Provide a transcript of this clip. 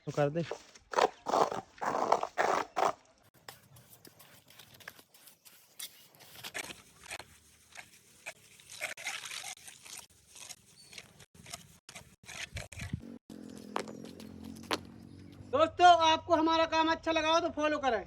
तो कर दे। दोस्तों आपको हमारा काम अच्छा लगा हो तो फॉलो करें।